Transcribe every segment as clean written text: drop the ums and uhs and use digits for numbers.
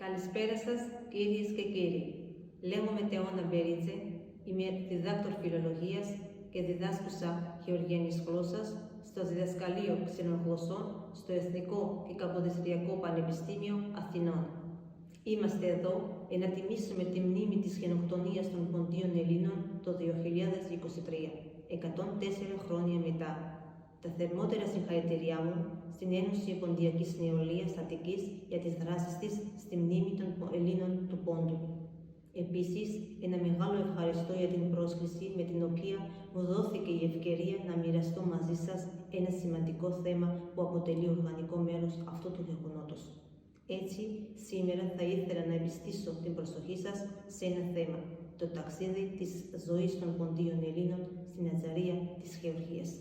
Καλησπέρα σας, κυρίες και κύριοι. Λέγομαι Τεώνα Μπερίτσε, είμαι διδάκτορ φιλολογίας και διδάσκουσα γεωργιανής γλώσσας στο Διδασκαλείο Ξένων Γλωσσών στο Εθνικό και Καποδιστριακό Πανεπιστήμιο Αθηνών. Είμαστε εδώ για να τιμήσουμε τη μνήμη της γενοκτονίας των Ποντίων Ελλήνων το 2023, 104 χρόνια μετά. Τα θερμότερα συγχαρητήριά μου στην Ένωση Ποντιακής Νεολαίας Αττικής για τις δράσεις της στη μνήμη των Ελλήνων του Πόντου. Επίσης, ένα μεγάλο ευχαριστώ για την πρόσκληση με την οποία μου δόθηκε η ευκαιρία να μοιραστώ μαζί σας ένα σημαντικό θέμα που αποτελεί οργανικό μέρος αυτού του γεγονότος. Έτσι, σήμερα θα ήθελα να επιστήσω την προσοχή σας σε ένα θέμα, το ταξίδι της ζωής των Ποντίων Ελλήνων στην Αζαρία της Γεωργίας.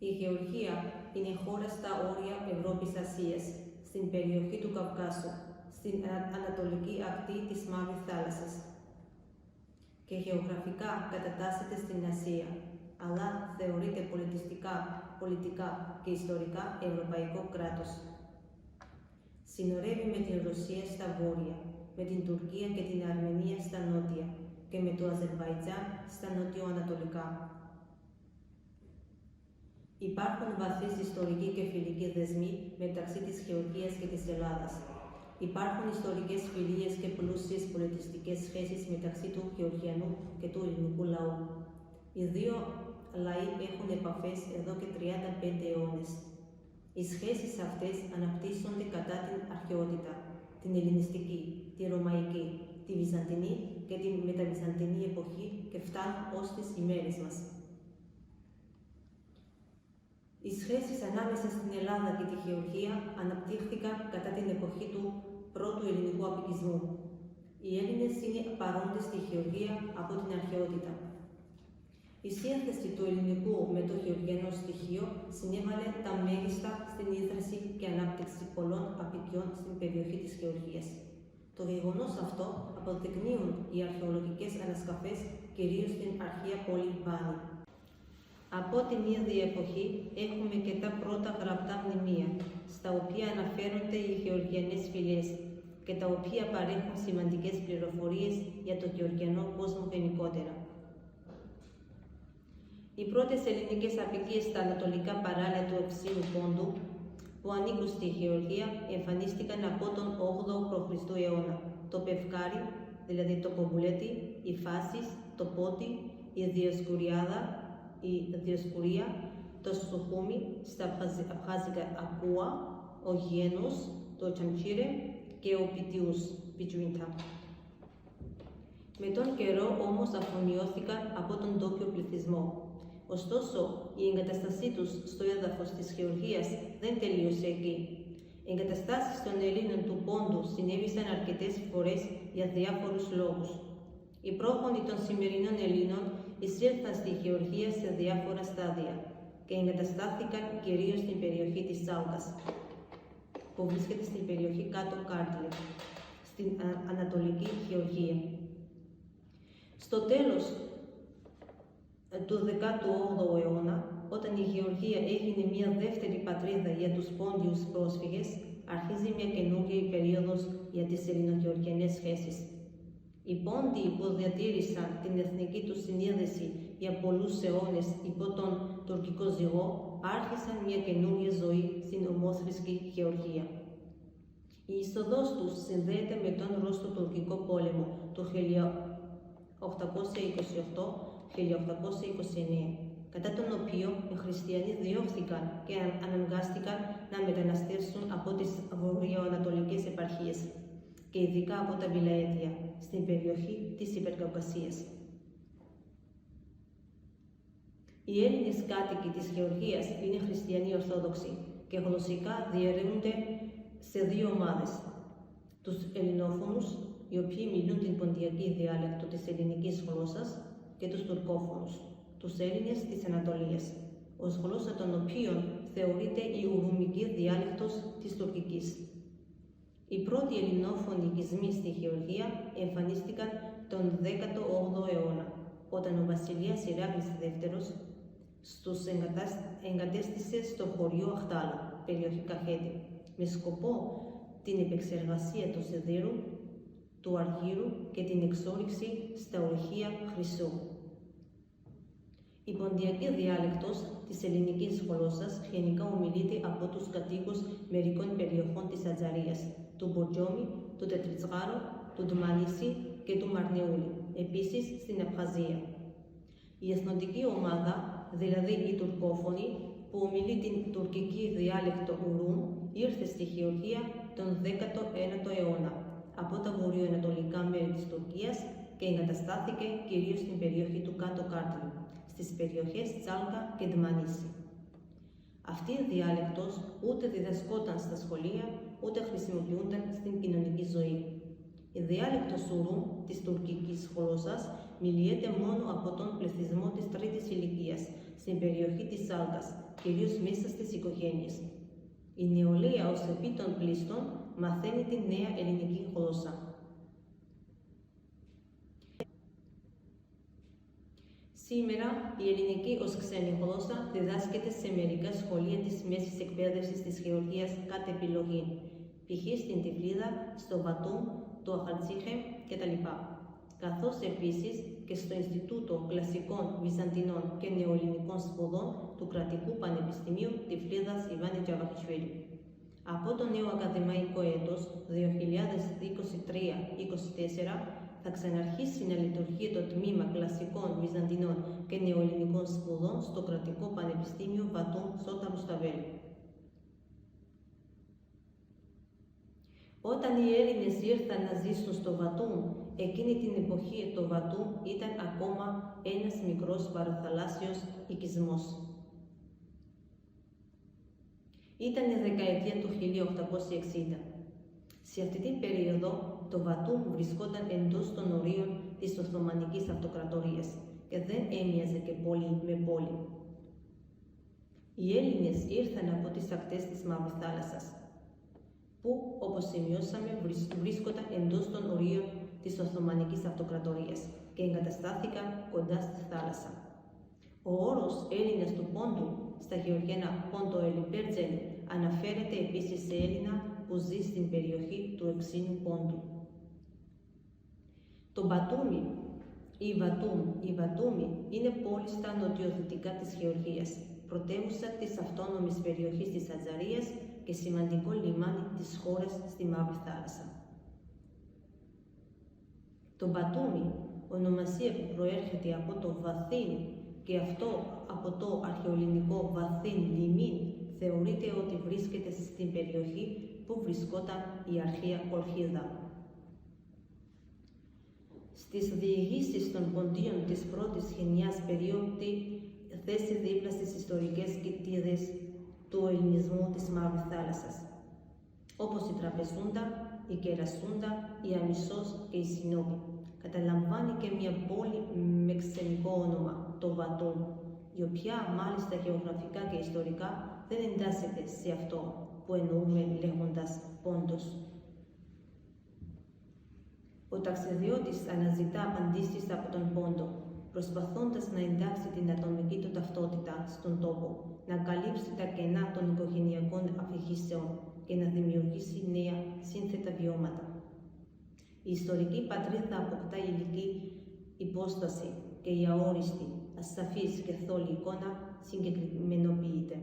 Η Γεωργία είναι χώρα στα όρια Ευρώπης-Ασίας, στην περιοχή του Καυκάσου, στην ανατολική ακτή της Μαύρης Θάλασσας και γεωγραφικά κατατάσσεται στην Ασία, αλλά θεωρείται πολιτικά και ιστορικά ευρωπαϊκό κράτος. Συνορεύει με την Ρωσία στα βόρεια, με την Τουρκία και την Αρμενία στα νότια και με το Αζερβαϊτζάν στα νότιο-ανατολικά. Υπάρχουν βαθύς ιστορικοί και φιλικοί δεσμοί μεταξύ της Γεωργίας και της Ελλάδας. Υπάρχουν ιστορικές φιλίες και πλούσιες πολιτιστικές σχέσεις μεταξύ του γεωργιανού και του ελληνικού λαού. Οι δύο λαοί έχουν επαφές εδώ και 35 αιώνες. Οι σχέσεις αυτές αναπτύσσονται κατά την αρχαιότητα, την ελληνιστική, τη ρωμαϊκή, τη βυζαντινή και την μεταβυζαντινή εποχή και φτάνουν ως τις ημέρες μας. Οι σχέσεις ανάμεσα στην Ελλάδα και τη Γεωργία αναπτύχθηκαν κατά την εποχή του πρώτου ελληνικού αποικισμού. Οι Έλληνες είναι παρόντες στη Γεωργία από την αρχαιότητα. Η σύνθεση του ελληνικού με το γεωργιανό στοιχείο συνέβαλε τα μέγιστα στην ίδρυση και ανάπτυξη πολλών αποικιών στην περιοχή της Γεωργίας. Το γεγονός αυτό αποδεικνύουν οι αρχαιολογικές ανασκαφές, κυρίως στην αρχαία πόλη Βάνη. Από την ίδια εποχή έχουμε και τα πρώτα γραπτά μνημεία, στα οποία αναφέρονται οι γεωργιανές φυλές και τα οποία παρέχουν σημαντικές πληροφορίες για το γεωργιανό κόσμο γενικότερα. Οι πρώτες ελληνικές αποικίες στα ανατολικά παράλια του Ευξήνου Πόντου, που ανήκουν στη Γεωργία, εμφανίστηκαν από τον 8ο π.Χ. αιώνα. Το Πευκάρι, δηλαδή το Κομπουλέτι, η Φάσης, το Πότι, η Διοσκουρία, το Σουχούμι, στα Απχάζικα Ακούα, ο Γένος, το Τσαμτσίρε και ο Πιτιούς, Πιτσουίντα. Με τον καιρό όμως αφομοιώθηκαν από τον ντόπιο πληθυσμό. Ωστόσο, η εγκαταστασή τους στο έδαφος της Γεωργίας δεν τελείωσε εκεί. Οι εγκαταστάσεις των Ελλήνων του Πόντου συνέβησαν αρκετές φορές για διάφορους λόγους. Οι πρόγονοι των σημερινών Ελλήνων εισήλθαν στη Γεωργία σε διάφορα στάδια και εγκαταστάθηκαν κυρίως στην περιοχή της Σάλκας, που βρίσκεται στην περιοχή κάτω Κάρτλε, στην Ανατολική Γεωργία. Στο τέλος του 18ου αιώνα, όταν η Γεωργία έγινε μια δεύτερη πατρίδα για τους πόντιους πρόσφυγες, αρχίζει μια καινούργια περίοδος για τις ελληνογεωργιανές σχέσεις. Οι Πόντιοι που διατήρησαν την εθνική τους συνείδηση για πολλούς αιώνες υπό τον τουρκικό ζυγό, άρχισαν μια καινούργια ζωή στην ομόθρησκη Γεωργία. Η είσοδος τους συνδέεται με τον Ρώσο-Τουρκικό πόλεμο του 1828-1829, κατά τον οποίο οι χριστιανοί διώχθηκαν και αναγκάστηκαν να μεταναστεύσουν από τις βορειοανατολικές επαρχίες και ειδικά από τα Βιλαέτια, στην περιοχή της Υπερκαυκασίας. Οι Έλληνες κάτοικοι της Γεωργίας είναι χριστιανοί Ορθόδοξοι και γλωσσικά διαιρούνται σε δύο ομάδες. Τους ελληνόφωνους, οι οποίοι μιλούν την ποντιακή διάλεκτο της ελληνικής γλώσσας, και τους τουρκόφωνους, τους Έλληνες της Ανατολίας, ως γλώσσα των οποίων θεωρείται η ουρουμική διάλεκτος της τουρκικής. Οι πρώτοι ελληνόφωνοι οικισμοί στη Γεωργία εμφανίστηκαν τον 18ο αιώνα, όταν ο βασιλιάς Ηράκλης II τους εγκατέστησε στο χωριό Αχτάλα, περιοχή Καχέτη, με σκοπό την επεξεργασία του σιδήρου, του αργύρου και την εξόρυξη στα ορυχεία χρυσού. Η ποντιακή διάλεκτος της ελληνικής γλώσσας γενικά ομιλείται από τους κατοίκους μερικών περιοχών της Ατζαρίας, του Μποτζόμι, του Τετριτσγάρου, του Ντμανίση και του Μαρνεούλη, επίσης στην Абχαζία. Η εθνοτική ομάδα, δηλαδή οι Τουρκόφωνοι, που ομιλεί την τουρκική διάλεκτο Ουρούμ, ήρθε στη Γεωργία τον 19ο αιώνα από τα βορειοανατολικά μέρη της Τουρκίας και εγκαταστάθηκε κυρίως στην περιοχή του Κάτω Κάρτλου, στις περιοχές Τσάλκα και Ντμανίση. Αυτή η διάλεκτος ούτε διδασκόταν στα σχολεία, ούτε χρησιμοποιούνταν στην κοινωνική ζωή. Η διάλεκτος Ουρούμ της τουρκικής γλώσσας μιλιέται μόνο από τον πληθυσμό της τρίτης ηλικίας στην περιοχή της Σάλκας, κυρίως μέσα στις οικογένειες. Η νεολαία ως επί των πλήστων μαθαίνει τη νέα ελληνική γλώσσα. Σήμερα, η ελληνική ως ξένη γλώσσα διδάσκεται σε μερικά σχολεία της μέσης εκπαίδευσης της Γεωργίας κατ' επιλογή, π.χ. στην Τυφλίδα, στο Μπατούμ, το Αχαλτσίχεμ κτλ. Καθώς επίσης και στο Ινστιτούτο Κλασικών, Βυζαντινών και Νεοελληνικών Σπουδών του Κρατικού Πανεπιστημίου Τυφλίδας Ιβάνη Τζαβαχιშვίλη. Από το νέο ακαδημαϊκό έτος 2023-2024 θα ξαναρχίσει να λειτουργεί το Τμήμα Κλασικών, Βυζαντινών και Νεοελληνικών Σπουδών στο Κρατικό Πανεπιστήμιο Μπατούμ Σότα Ρουσταβέλη. Όταν οι Έλληνες ήρθαν να ζήσουν στο Μπατούμ, εκείνη την εποχή το Μπατούμ ήταν ακόμα ένας μικρός παραθαλάσσιος οικισμός. Ήταν η δεκαετία του 1860. Σε αυτή την περίοδο, το Μπατούμ βρισκόταν εντός των ορίων της Οθωμανικής Αυτοκρατορίας και δεν έμοιαζε και πολύ με πόλη. Οι Έλληνες ήρθαν από τις ακτές της Μαύρης Θάλασσας, που, όπως σημειώσαμε, βρίσκονταν εντός των ορίων της Οθωμανικής Αυτοκρατορίας και εγκαταστάθηκαν κοντά στη θάλασσα. Ο όρος Έλληνας του Πόντου στα γεωργιανά Πόντο Ελιπέρτζελη αναφέρεται επίσης σε Έλληνα που ζει στην περιοχή του Ευξήνου Πόντου. Το Μπατούμι η Μπατούμι είναι πόλη στα νοτιοδυτικά της Γεωργίας, πρωτεύουσα της αυτόνομης περιοχής της Ατζαρίας και σημαντικό λιμάνι της χώρας στη Μαύρη Θάλασσα. Το Μπατούμι, ονομασία που προέρχεται από το Βαθύν και αυτό από το αρχαιοελληνικό Βαθύν λιμίν, θεωρείται ότι βρίσκεται στην περιοχή που βρισκόταν η αρχαία Κολχίδα. Στις διηγήσεις των ποντίων της πρώτης γενιάς περίοδη θέση δίπλα στις ιστορικές κοιτίδες του ελληνισμού της Μαύρης Θάλασσας, όπως η Τραπεζούντα, η Κερασούντα, η Αμισός και η Συνόπη. Καταλαμβάνει και μια πόλη με ξενικό όνομα, το Μπατούμ, η οποία μάλιστα γεωγραφικά και ιστορικά δεν εντάσσεται σε αυτό που εννοούμε λέγοντας Πόντος. Ο ταξιδιώτης αναζητά απαντήσεις από τον Πόντο, προσπαθώντας να εντάξει την ατομική του ταυτότητα στον τόπο, να καλύψει τα κενά των οικογενειακών αφηγήσεων και να δημιουργήσει νέα σύνθετα βιώματα. Η ιστορική πατρίδα αποκτά υλική υπόσταση και η αόριστη, ασαφής και θόλη εικόνα συγκεκριμενοποιείται.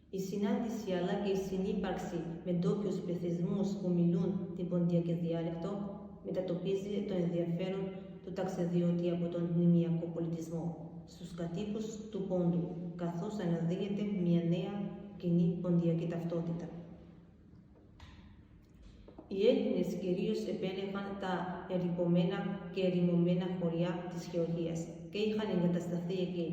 Η συνάντηση αλλά και η συνύπαρξη με ντόπιους πληθυσμούς που μιλούν την ποντιακή διάλεκτο μετατοπίζει το ενδιαφέρον του ταξιδιώτη από τον μνημιακό πολιτισμό στους κατοίκους του Πόντου, καθώς αναδύεται μια νέα κοινή ποντιακή ταυτότητα. Οι Έλληνες κυρίως επέλεγαν τα ερειπωμένα και ερημωμένα χωριά της Γεωργίας και είχαν εγκατασταθεί εκεί.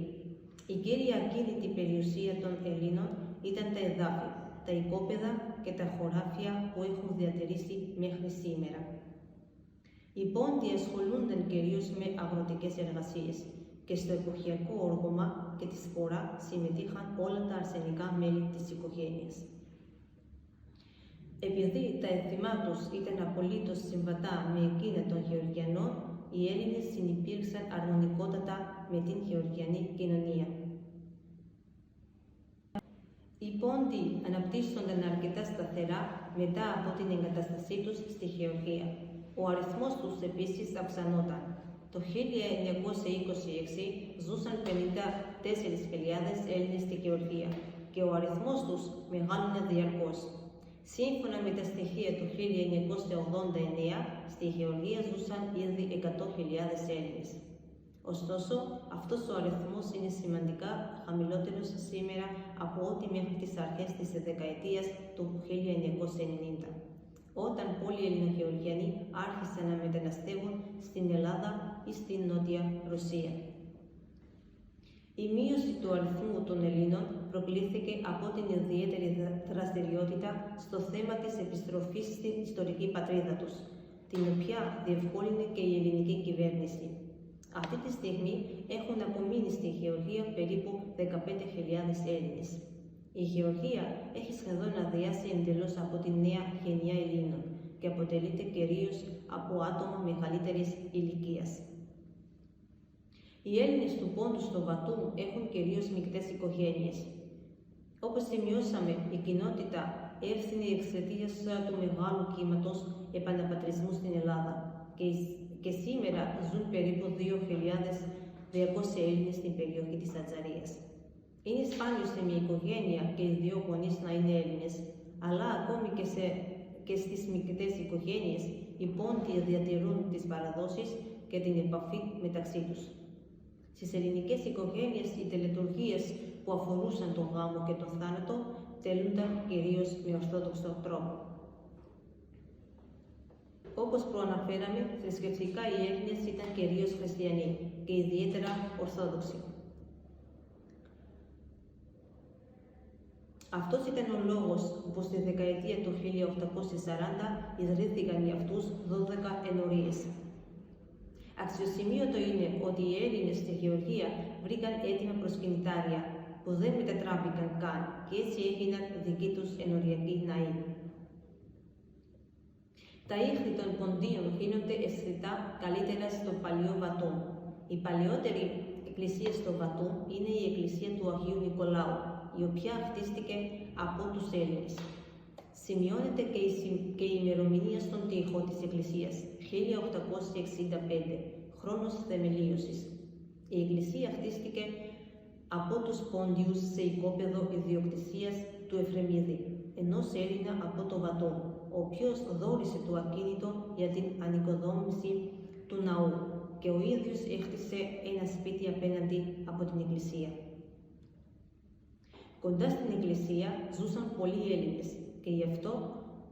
Η κύρια ακίνητη περιουσία των Ελλήνων ήταν τα εδάφη, τα οικόπεδα και τα χωράφια που έχουν διατηρήσει μέχρι σήμερα. Οι Πόντιοι ασχολούνταν κυρίως με αγροτικές εργασίες και στο εποχιακό όργωμα και τη σπορά συμμετείχαν όλα τα αρσενικά μέλη της οικογένειας. Επειδή τα έθιμά τους ήταν απολύτως συμβατά με εκείνα των Γεωργιανών, οι Έλληνες συνυπήρξαν αρμονικότατα με την Γεωργιανή κοινωνία. Οι πόντοι αναπτύσσονταν αρκετά σταθερά μετά από την εγκατάστασή τους στη Γεωργία. Ο αριθμός τους επίσης αυξανόταν. Το 1926 ζούσαν 54.000 Έλληνες στη Γεωργία και ο αριθμός τους μεγάλωνε διαρκώς. Σύμφωνα με τα στοιχεία του 1989, στη Γεωργία ζούσαν ήδη 100.000 Έλληνες. Ωστόσο, αυτός ο αριθμός είναι σημαντικά χαμηλότερος σήμερα από ό,τι μέχρι τις αρχές της δεκαετίας του 1990, όταν πολλοί Ελληνογεωργιανοί άρχισαν να μεταναστεύουν στην Ελλάδα ή στην Νότια Ρωσία. Η μείωση του αριθμού των Ελλήνων προκλήθηκε από την ιδιαίτερη δραστηριότητα στο θέμα της επιστροφής στην ιστορική πατρίδα τους, την οποία διευκόλυνε και η ελληνική κυβέρνηση. Αυτή τη στιγμή έχουν απομείνει στη Γεωργία περίπου 15.000 Έλληνες. Η Γεωργία έχει σχεδόν αδειάσει εντελώς από τη νέα γενιά Ελλήνων και αποτελείται κυρίως από άτομα μεγαλύτερης ηλικίας. Οι Έλληνες του Πόντου στο Βατούμ έχουν κυρίως μεικτές οικογένειες. Όπως σημειώσαμε, η κοινότητα έφθινε εξαιτίας του μεγάλου κύματος επαναπατρισμού στην Ελλάδα και σήμερα ζουν περίπου 2.200 Έλληνες στην περιοχή της Ατζαρίας. Είναι σπάνιο σε μια οικογένεια και οι δύο γονείς να είναι Έλληνες, αλλά ακόμη και στις μικτές οικογένειες οι Πόντιοι διατηρούν τις παραδόσεις και την επαφή μεταξύ τους. Στις ελληνικές οικογένειες οι τελετουργίες που αφορούσαν τον γάμο και τον θάνατο τελούνταν κυρίως με ορθόδοξο τρόπο. Όπως προαναφέραμε, θρησκευτικά οι Έλληνες ήταν κυρίως χριστιανοί και ιδιαίτερα ορθόδοξοι. Αυτός ήταν ο λόγος που στη δεκαετία του 1840 ιδρύθηκαν για αυτούς 12 ενορίες. Αξιοσημείωτο είναι ότι οι Έλληνες στη Γεωργία βρήκαν έτοιμα προσκυνητάρια που δεν μετατράπηκαν καν και έτσι έγιναν δικοί τους ενοριακοί ναοί. Τα ίχνη των ποντίων γίνονται αισθητά καλύτερα στο παλιό Βατούμ. Η παλαιότερη εκκλησία στο Βατούμ είναι η εκκλησία του Αγίου Νικολάου, η οποία χτίστηκε από τους Έλληνες. Σημειώνεται και η ημερομηνία στον τοίχο της εκκλησίας, 1865, χρόνος θεμελίωσης. Η εκκλησία χτίστηκε από τους Πόντιους σε οικόπεδο ιδιοκτησίας του Εφρεμίδη, ενός Έλληνα από το Βατούμ, ο οποίος δώρισε το ακίνητο για την ανοικοδόμηση του ναού και ο ίδιος έχτισε ένα σπίτι απέναντι από την εκκλησία. Κοντά στην εκκλησία ζούσαν πολλοί Έλληνες και γι' αυτό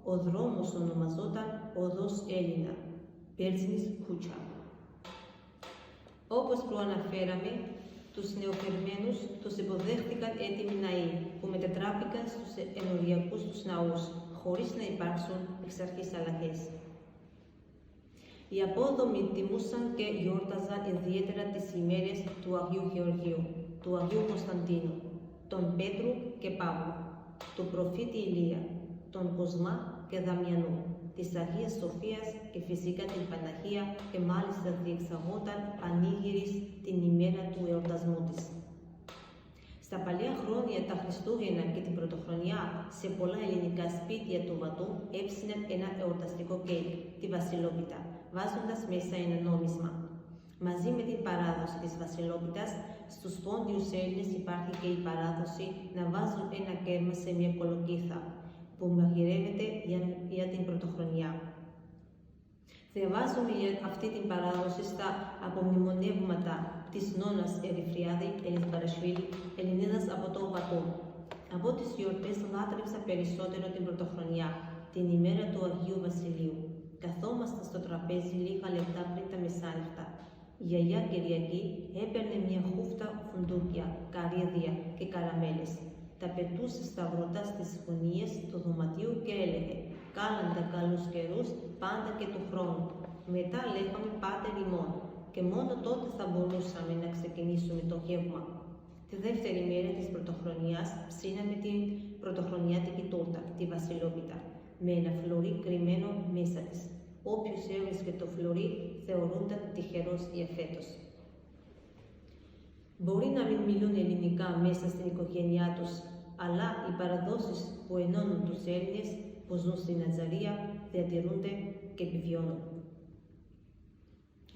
ο δρόμος ονομαζόταν Οδός Έλληνα, Πέρσινης Κούτσα. Όπως προαναφέραμε, τους νεοφερμένους τους υποδέχτηκαν έτοιμοι ναοί που μετατράπηκαν στους ενοριακούς τους ναούς, χωρίς να υπάρξουν εξ αρχής αλλαγές. Οι απόδομοι τιμούσαν και γιόρταζαν ιδιαίτερα τις ημέρες του Αγίου Γεωργίου, του Αγίου Κωνσταντίνου, τον Πέτρου και Παύλου, του προφήτη Ηλία, τον Κοσμά και Δαμιανού, της Αγίας Σοφίας και φυσικά την Παναγία και μάλιστα διεξαγόταν πανήγυρης την ημέρα του εορτασμού της. Στα παλιά χρόνια τα Χριστούγεννα και την Πρωτοχρονιά σε πολλά ελληνικά σπίτια του Βατούμ έψιναν ένα εορταστικό κέικ, τη Βασιλόπιτα, βάζοντας μέσα ένα νόμισμα. Μαζί με την παράδοση της Βασιλόπιτας, στους Πόντιους Έλληνες υπάρχει και η παράδοση να βάζουν ένα κέρμα σε μια κολοκύθα, που μαγειρεύεται για την Πρωτοχρονιά. Διαβάζουμε για αυτή την παράδοση στα απομνημονεύματα της νόνας Ερυφριάδη Ελευθερασβίλη, Ελληνίδας από το Βατούμ. Από τις γιορτές λάτρεψα περισσότερο την Πρωτοχρονιά, την ημέρα του Αγίου Βασιλείου. Καθόμασταν στο τραπέζι λίγα λεπτά πριν τα μεσάνυχτα. Η γιαγιά Κυριακή έπαιρνε μια χούφτα φουντούκια, καρύδια και καραμέλες. Τα πετούσε σταυρωτά στις γωνίες του δωματίου και έλεγε «Κάλαντα καλούς καιρούς, πάντα και του χρόνου». Μετά λέγαμε «Πάτερ ημών» και μόνο τότε θα μπορούσαμε να ξεκινήσουμε το γεύμα. Τη δεύτερη μέρα της Πρωτοχρονιάς ψήναμε την πρωτοχρονιάτικη τόρτα, τη Βασιλόπιτα, με ένα φλουρί κρυμμένο μέσα της. Όποιος έβρισκε το φλουρί θεωρούνταν τυχερός για φέτος. Μπορεί να μην μιλούν ελληνικά μέσα στην οικογένειά τους, αλλά οι παραδόσεις που ενώνουν τους Έλληνες που ζουν στην Νατζαρία διατηρούνται και επιβιώνουν.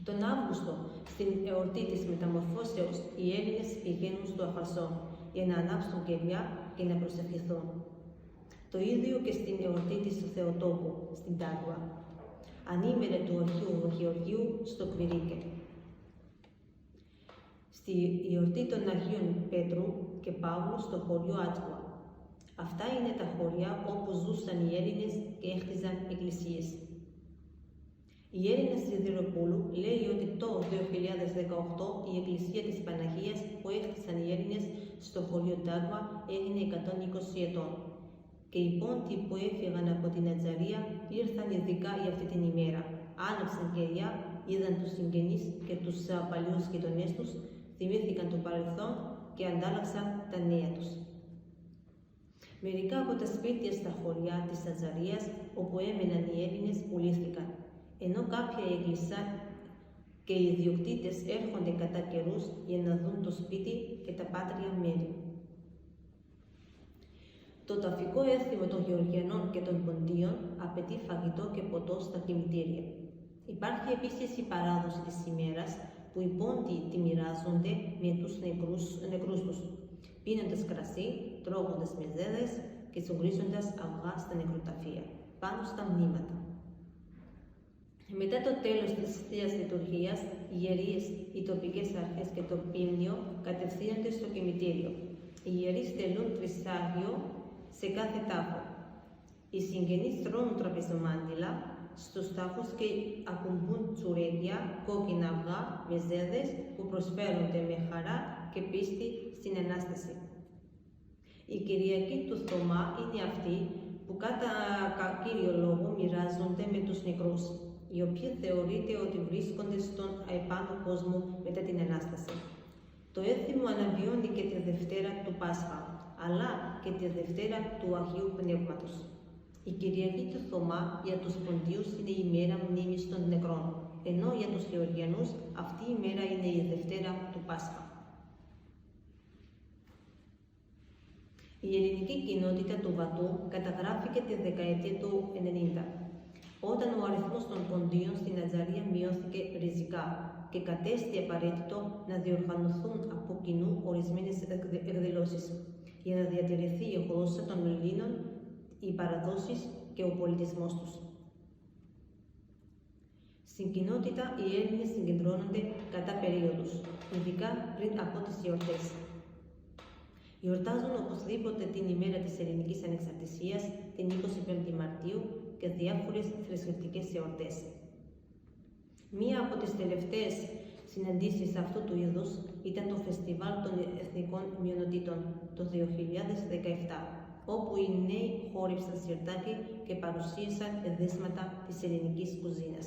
Τον Αύγουστο, στην εορτή της Μεταμορφώσεως, οι Έλληνες πηγαίνουν στο Αφασό για να ανάψουν κεριά και να προσευχηθούν. Το ίδιο και στην εορτή της του Θεοτόκου, στην Τάγουα. Ανήμερε του Αρχαίου Γεωργίου στο Κβιρίκε. Στη εορτή των Αγίων Πέτρου και Παύλου στο χωριό Άτσουα. Αυτά είναι τα χωριά όπου ζούσαν οι Έλληνες και έχτιζαν εκκλησίες. Η Έλληνα Σιδηροπούλου λέει ότι το 2018 η εκκλησία της Παναγίας που έχτισαν οι Έλληνες στο χωριό Τάγουα έγινε 120 ετών. Και οι πόντοι που έφυγαν από την Νατζαρία ήρθαν ειδικά για αυτή την ημέρα. Άναψαν κεριά, είδαν τους συγγενείς και τους παλιούς γειτονές τους, θυμήθηκαν το παρελθόν και αντάλλαξαν τα νέα τους. Μερικά από τα σπίτια στα χωριά της Νατζαρίας όπου έμεναν οι Έλληνες πουλήθηκαν, ενώ κάποια έκλεισαν και οι ιδιοκτήτες έρχονται κατά καιρούς για να δουν το σπίτι και τα πάτρια μέρη. Το ταφικό έθιμο των Γεωργιανών και των Ποντίων απαιτεί φαγητό και ποτό στα κημητήρια. Υπάρχει επίσης η παράδοση της ημέρας που οι Πόντιοι τη μοιράζονται με τους νεκρούς τους, πίνοντας κρασί, τρώγοντας μεζέδες και σουγκρίζοντας αυγά στα νεκροταφεία, πάνω στα μνήματα. Μετά το τέλος της Θείας Λειτουργίας, οι ιερείς, οι τοπικές αρχές και το πίμνιο κατευθύνονται στο κημητήριο. Οι ιερείς τελούν τρισάγιο σε κάθε τάφο. Οι συγγενείς τρώνε τραπεζομάντιλα στους τάφους και ακουμπούν τσουρέκια, κόκκινα αυγά, μεζέδες που προσφέρονται με χαρά και πίστη στην Ανάσταση. Η Κυριακή του Θωμά είναι αυτή που κατά κύριο λόγο μοιράζονται με τους νεκρούς, οι οποίοι θεωρείται ότι βρίσκονται στον επάνω κόσμο μετά την Ανάσταση. Το έθιμο αναβιώνει και τη Δευτέρα του Πάσχα, αλλά και τη Δευτέρα του Αγίου Πνεύματος. Η Κυριακή του Θωμά για τους Ποντίους είναι η μέρα μνήμης των νεκρών, ενώ για τους Γεωργιανούς αυτή η μέρα είναι η Δευτέρα του Πάσχα. Η ελληνική κοινότητα του Βατού καταγράφηκε τη δεκαετία του 90, όταν ο αριθμός των Ποντίων στην Νατζαρία μειώθηκε ριζικά και κατέστη απαραίτητο να διοργανωθούν από κοινού ορισμένες εκδηλώσεις για να διατηρηθεί η γλώσσα των Ελλήνων, οι παραδόσεις και ο πολιτισμός τους. Στην κοινότητα οι Έλληνες συγκεντρώνονται κατά περίοδους, ειδικά πριν από τις εορτές. Γιορτάζουν οπωσδήποτε την ημέρα της ελληνικής ανεξαρτησίας, την 25η Μαρτίου και διάφορες θρησκευτικές εορτές. Μία από τις τελευταίες συναντήσεις αυτού του είδους ήταν το Φεστιβάλ των Εθνικών Μειονοτήτων το 2017, όπου οι νέοι χόρεψαν σιρτάκι και παρουσίασαν εδέσματα της ελληνικής κουζίνας.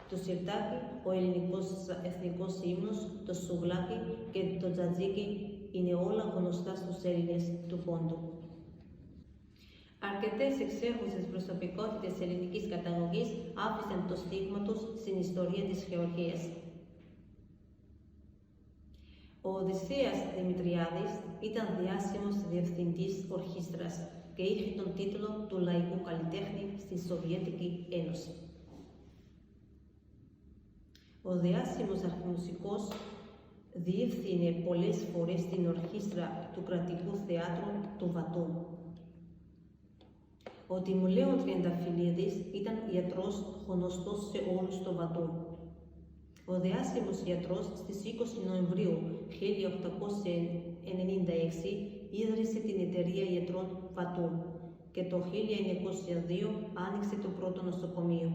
Το σιρτάκι, ο ελληνικός εθνικός ύμνος, το σουγλάκι και το τζατζίκι είναι όλα γνωστά στους Έλληνες του Πόντου. Αρκετές εξέχουσες προσωπικότητες ελληνικής καταγωγής άφησαν το στίγμα τους στην ιστορία της Γεωργίας. Ο Οδυσσέας Δημητριάδης ήταν διάσημος διευθυντής ορχήστρας και είχε τον τίτλο του λαϊκού καλλιτέχνη στη Σοβιετική Ένωση. Ο διάσημος αρχιμουσικός διεύθυνε πολλές φορές την ορχήστρα του κρατικού θεάτρου του Βατού. Ο Τιμουλέων Τριανταφυλλίδης ήταν ιατρός γνωστός σε όλους στο Βατού. Ο διάσημος ιατρός στις 20 Νοεμβρίου 1896 ίδρυσε την εταιρεία ιατρών Βατού και το 1902 άνοιξε το πρώτο νοσοκομείο.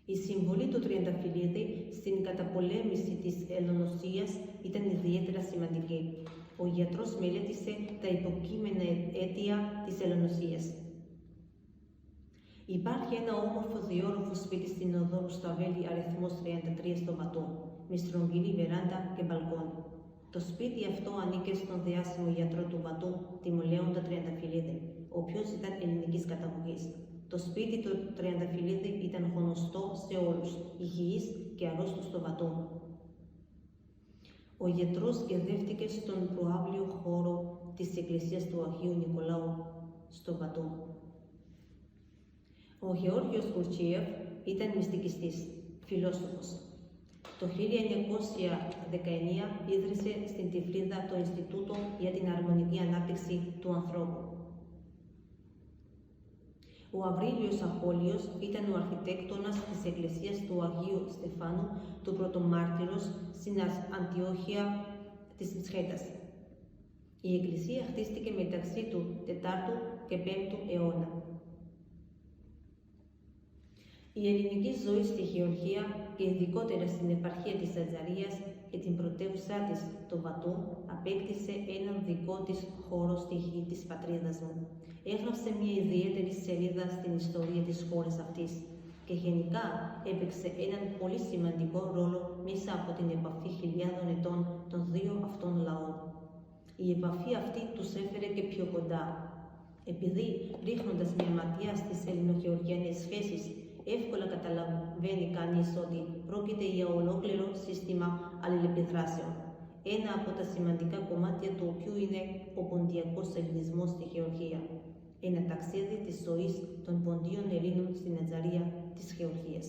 Η συμβολή του Τριανταφυλλίδη στην καταπολέμηση της ελονοσίας ήταν ιδιαίτερα σημαντική. Ο γιατρός μελέτησε τα υποκείμενα αίτια της ελονοσίας. Υπάρχει ένα όμορφο διόροφο σπίτι στην οδό Ρουσταβέλη αριθμός 33 στο Βατό, με στρογγυλή βεράντα και μπαλκόνι. Το σπίτι αυτό ανήκε στον διάσημο γιατρό του Βατού, Τιμουλέοντα Τριανταφυλλίδη, ο οποίος ήταν ελληνικής καταγωγής. Το σπίτι του Τριανταφυλλίδη ήταν γνωστό σε όλους, υγιής και αρρώστος στο Βατό. Ο γιατρός ειδεύτηκε στον προαύλιο χώρο της Εκκλησίας του Αγίου Νικολάου στο Βατού. Ο Γεώργιος Γκουρτσίεφ ήταν μυστικιστής, φιλόσοφος. Το 1919 ίδρυσε στην Τυφλίδα το Ινστιτούτο για την Αρμονική Ανάπτυξη του Ανθρώπου. Ο Αβρίλιος Απόλλιος ήταν ο αρχιτέκτονας της Εκκλησίας του Αγίου Στεφάνου, του πρωτομάρτυρος στην Αντιόχεια της Σχέτας. Η εκκλησία χτίστηκε μεταξύ του 4ου και 5ου αιώνα. Η ελληνική ζωή στη Γεωργία και ειδικότερα στην επαρχία της Ατζαρίας και την πρωτεύουσά της, το Βατού, απέκτησε έναν δικό της χώρο στη γη της πατρίδας μου. Έγραψε μια ιδιαίτερη σελίδα στην ιστορία της χώρας αυτής και γενικά έπαιξε έναν πολύ σημαντικό ρόλο μέσα από την επαφή χιλιάδων ετών των δύο αυτών λαών. Η επαφή αυτή τους έφερε και πιο κοντά, επειδή ρίχνοντας μια ματιά στις ελληνογεωργιανές σχέσεις, εύκολα καταλαβαίνει κανείς ότι πρόκειται για ολόκληρο σύστημα αλληλεπιδράσεων. Ένα από τα σημαντικά κομμάτια του οποίου είναι ο ποντιακός ελληνισμός στη Γεωργία. Ένα ταξίδι της ζωής των ποντίων Ελλήνων στην Ατζαρία της Γεωργίας.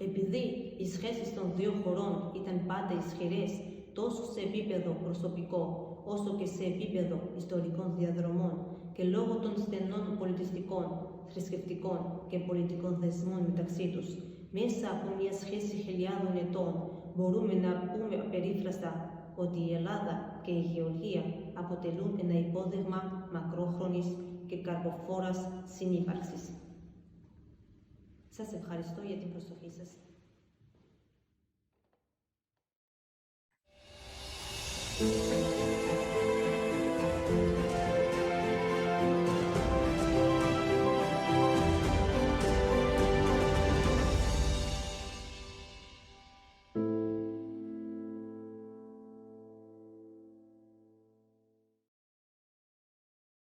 Επειδή οι σχέσεις των δύο χωρών ήταν πάντα ισχυρές, τόσο σε επίπεδο προσωπικό, όσο και σε επίπεδο ιστορικών διαδρομών και λόγω των στενών πολιτιστικών, θρησκευτικών και πολιτικών δεσμών μεταξύ τους, μέσα από μια σχέση χιλιάδων ετών μπορούμε να πούμε απερίφραστα ότι η Ελλάδα και η Γεωργία αποτελούν ένα υπόδειγμα μακρόχρονης και καρποφόρας συνύπαρξης. Σας ευχαριστώ για την προσοχή σας.